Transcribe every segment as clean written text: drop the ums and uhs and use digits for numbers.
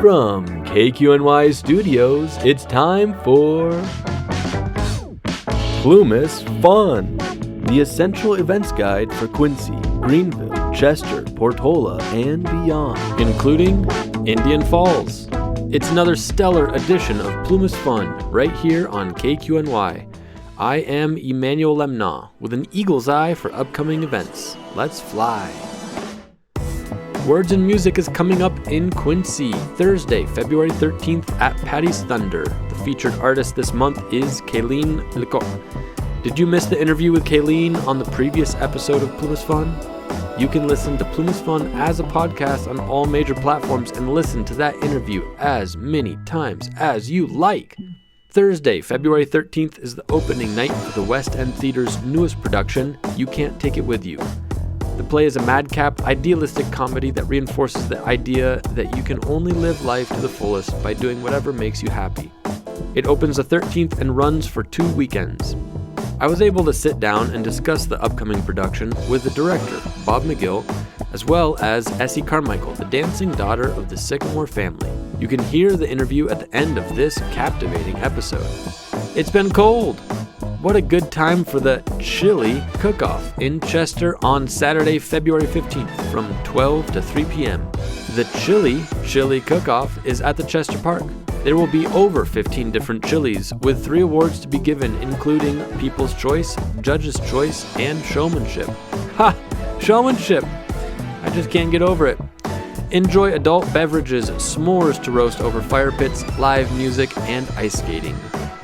From KQNY Studios, it's time for Plumas Fun, the essential events guide for Quincy, Greenville, Chester, Portola, and beyond, including Indian Falls. It's another stellar edition of Plumas Fun right here on KQNY. I am Emmanuel Lemna with an eagle's eye for upcoming events. Let's fly. Words and Music is coming up in Quincy, Thursday, February 13th at Patty's Thunder. The featured artist this month is Kayleen Lecoq. Did you miss the interview with Kayleen on the previous episode of Plumas Fun? You can listen to Plumas Fun as a podcast on all major platforms and listen to that interview as many times as you like. Thursday, February 13th is the opening night for the West End Theater's newest production, You Can't Take It With You. The play is a madcap, idealistic comedy that reinforces the idea that you can only live life to the fullest by doing whatever makes you happy. It opens the 13th and runs for 2 weekends. I was able to sit down and discuss the upcoming production with the director, Bob McGill, as well as Essie Carmichael, the dancing daughter of the Sycamore family. You can hear the interview at the end of this captivating episode. It's been cold! What a good time for the Chili Cook-Off in Chester on Saturday, February 15th from 12 to 3 p.m. The Chili Cook-Off is at the Chester Park. There will be over 15 different chilies with 3 awards to be given, including People's Choice, Judge's Choice, and Showmanship. Ha! Showmanship! I just can't get over it. Enjoy adult beverages, s'mores to roast over fire pits, live music, and ice skating.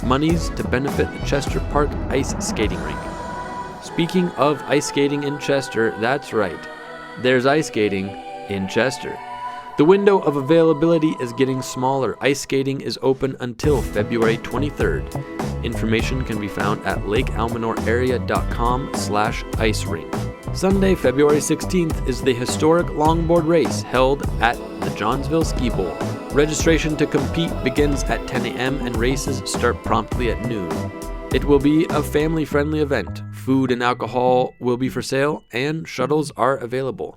Monies to benefit the Chester Park Ice Skating Rink. Speaking of ice skating in Chester, that's right. There's ice skating in Chester. The window of availability is getting smaller. Ice skating is open until February 23rd. Information can be found at lakealmanorarea.com/ice rink. Sunday, February 16th is the historic longboard race held at the Johnsville Ski Bowl. Registration to compete begins at 10 a.m. and races start promptly at noon. It will be a family-friendly event. Food and alcohol will be for sale, and shuttles are available.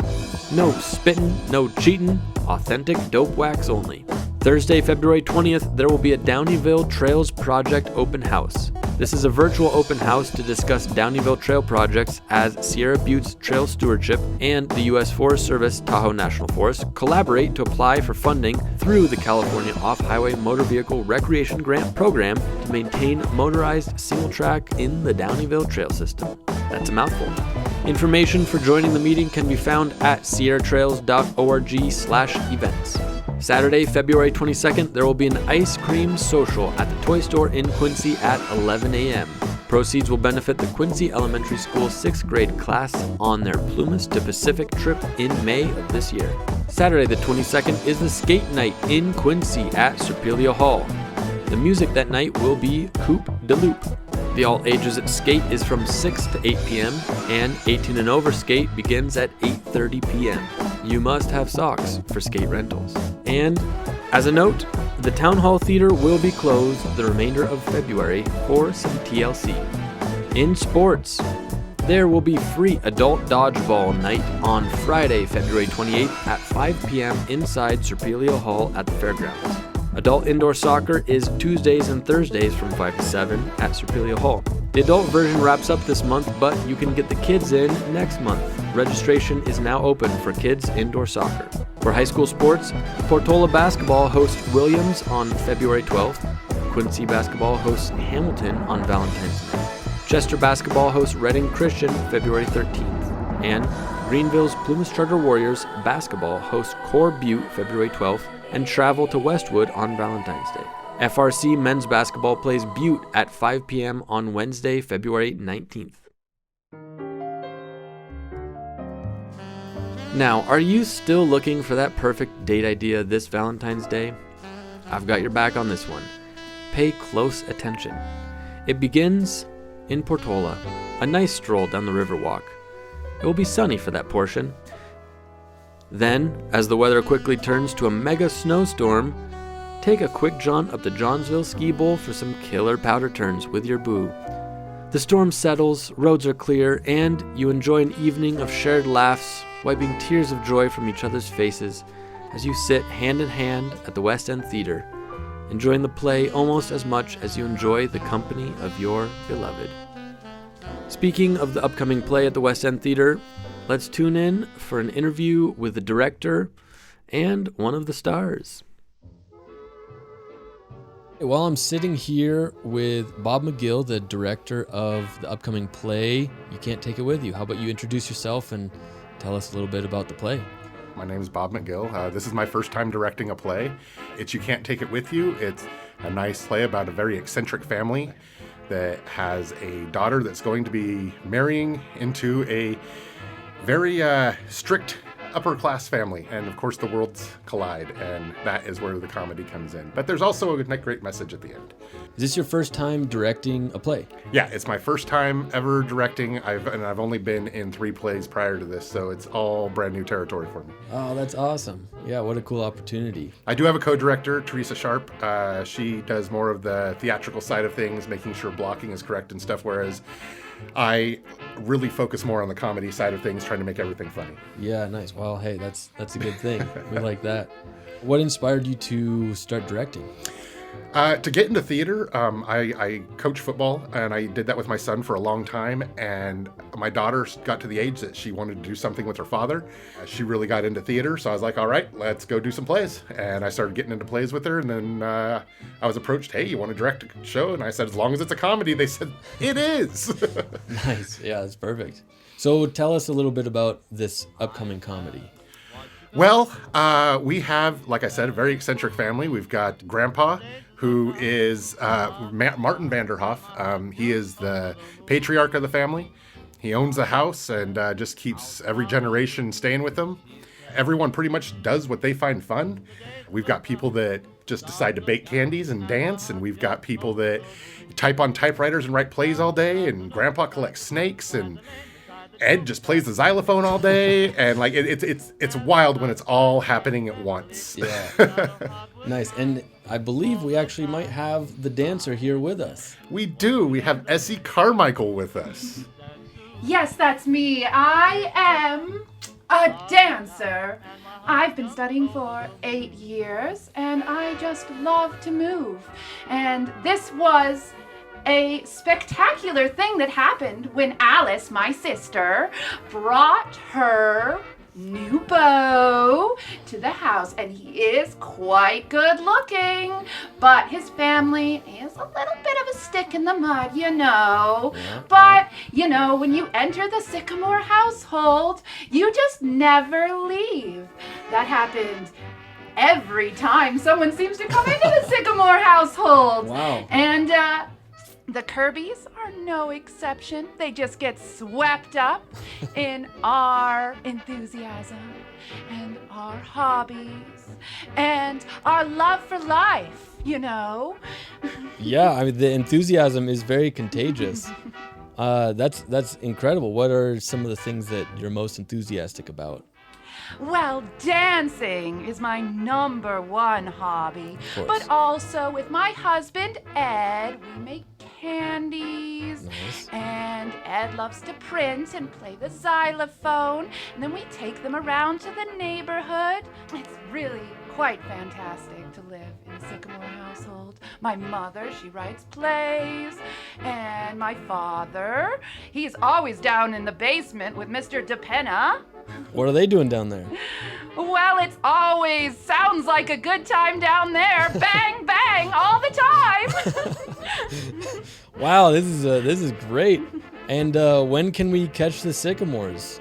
No spittin', no cheatin', authentic dope wax only. Thursday, February 20th, there will be a Downeyville Trails Project open house. This is a virtual open house to discuss Downeyville Trail projects as Sierra Butte's Trail Stewardship and the U.S. Forest Service Tahoe National Forest collaborate to apply for funding through the California Off-Highway Motor Vehicle Recreation Grant Program to maintain motorized single track in the Downeyville Trail System. That's a mouthful. Information for joining the meeting can be found at sierratrails.org/events. Saturday, February 22nd, there will be an ice cream social at the Toy Store in Quincy at 11 a.m. Proceeds will benefit the Quincy Elementary School 6th grade class on their Plumas to Pacific trip in May of this year. Saturday the 22nd is the skate night in Quincy at Serpilio Hall. The music that night will be Coupe de Loop. The all ages at skate is from 6 to 8 p.m. and 18 and over skate begins at 8:30 p.m. You must have socks for skate rentals. And as a note, the Town Hall Theater will be closed the remainder of February for some TLC. In sports, there will be free adult dodgeball night on Friday, February 28th at 5 p.m. inside Serpilio Hall at the fairgrounds. Adult indoor soccer is Tuesdays and Thursdays from 5 to 7 at Serpilio Hall. The adult version wraps up this month, but you can get the kids in next month. Registration is now open for kids indoor soccer. For high school sports, Portola basketball hosts Williams on February 12th. Quincy basketball hosts Hamilton on Valentine's Day. Chester basketball hosts Reading Christian February 13th. And Greenville's Plumas Charter Warriors basketball hosts Core Butte February 12th and travel to Westwood on Valentine's Day. FRC men's basketball plays Butte at 5 p.m. on Wednesday, February 19th. Now, are you still looking for that perfect date idea this Valentine's Day? I've got your back on this one. Pay close attention. It begins in Portola, a nice stroll down the Riverwalk. It will be sunny for that portion. Then, as the weather quickly turns to a mega snowstorm, take a quick jaunt up the Johnsville Ski Bowl for some killer powder turns with your boo. The storm settles, roads are clear, and you enjoy an evening of shared laughs, wiping tears of joy from each other's faces as you sit hand in hand at the West End Theater, enjoying the play almost as much as you enjoy the company of your beloved. Speaking of the upcoming play at the West End Theater, let's tune in for an interview with the director and one of the stars. While I'm sitting here with Bob McGill, the director of the upcoming play, You Can't Take It With You. How about you introduce yourself and tell us a little bit about the play? My name is Bob McGill. This is my first time directing a play. It's You Can't Take It With You. It's a nice play about a very eccentric family that has a daughter that's going to be marrying into a very strict upper-class family. And, of course, the worlds collide, and that is where the comedy comes in. But there's also a great message at the end. Is this your first time directing a play? Yeah, it's my first time ever directing. I've only been in 3 plays prior to this, so it's all brand new territory for me. Oh, that's awesome. Yeah, what a cool opportunity. I do have a co-director, Teresa Sharp. She does more of the theatrical side of things, making sure blocking is correct and stuff, whereas I really focus more on the comedy side of things, trying to make everything funny. Yeah, nice. Well, hey, that's a good thing. We like that. What inspired you to start directing? To get into theater, I coach football, and I did that with my son for a long time, and my daughter got to the age that she wanted to do something with her father. She really got into theater, so I was like, all right, let's go do some plays. And I started getting into plays with her, and then I was approached, hey, you want to direct a show? And I said, as long as it's a comedy. They said, it is. Nice. Yeah, that's perfect. So tell us a little bit about this upcoming comedy. Well, we have, like I said, a very eccentric family. We've got Grandpa, who is Martin Vanderhoff. He is the patriarch of the family. He owns the house and just keeps every generation staying with him. Everyone pretty much does what they find fun. We've got people that just decide to bake candies and dance, and we've got people that type on typewriters and write plays all day, and Grandpa collects snakes, and Ed just plays the xylophone all day, and like it's wild when it's all happening at once. Yeah. Nice. And I believe we actually might have the dancer here with us. We do. We have Essie Carmichael with us. Yes, that's me. I am a dancer. I've been studying for 8 years, and I just love to move. And this was a spectacular thing that happened when Alice, my sister, brought her new beau to the house, and he is quite good looking, but his family is a little bit of a stick in the mud, you know. Yeah. But, you know, when you enter the Sycamore household, you just never leave. That happened every time someone seems to come into the Sycamore household. Wow. And, the Kirbys are no exception. They just get swept up in our enthusiasm and our hobbies and our love for life, you know. Yeah, I mean, the enthusiasm is very contagious. That's incredible. What are some of the things that you're most enthusiastic about? Well, dancing is my number one hobby. But also with my husband, Ed, we make candies. Nice. And Ed loves to print and play the xylophone. And then we take them around to the neighborhood. It's really quite fantastic to live in a Sycamore household. My mother, she writes plays. And my father, he's always down in the basement with Mr. DePenna. What are they doing down there? Well, it always sounds like a good time down there. Bang, bang, all the time. Wow, this is great. And when can we catch the Sycamores?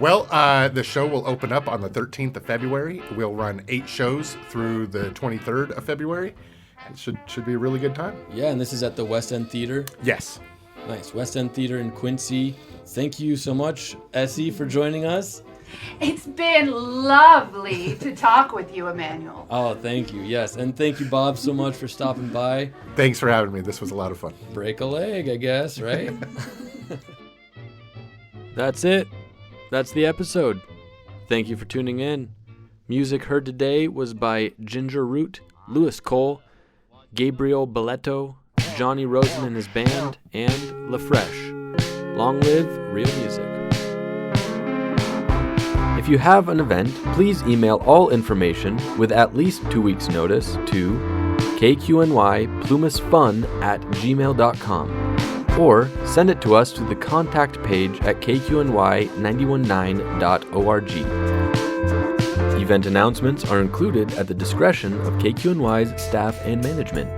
Well, the show will open up on the 13th of February. We'll run 8 shows through the 23rd of February. It should be a really good time. Yeah, and this is at the West End Theater? Yes. Nice. West End Theater in Quincy. Thank you so much, Essie, for joining us. It's been lovely to talk with you, Emmanuel. Oh, thank you. Yes. And thank you, Bob, so much for stopping by. Thanks for having me. This was a lot of fun. Break a leg, I guess, right? That's it. That's the episode. Thank you for tuning in. Music heard today was by Ginger Root, Lewis Cole, Gabriel Belletto, Johnny Rosen and his band, and LaFresh. Long live real music. If If you have an event, please email all information with at least 2 weeks' notice to kqnyplumasfun@gmail.com or send it to us through the contact page at kqny919.org. Event announcements are included at the discretion of KQNY's staff and management.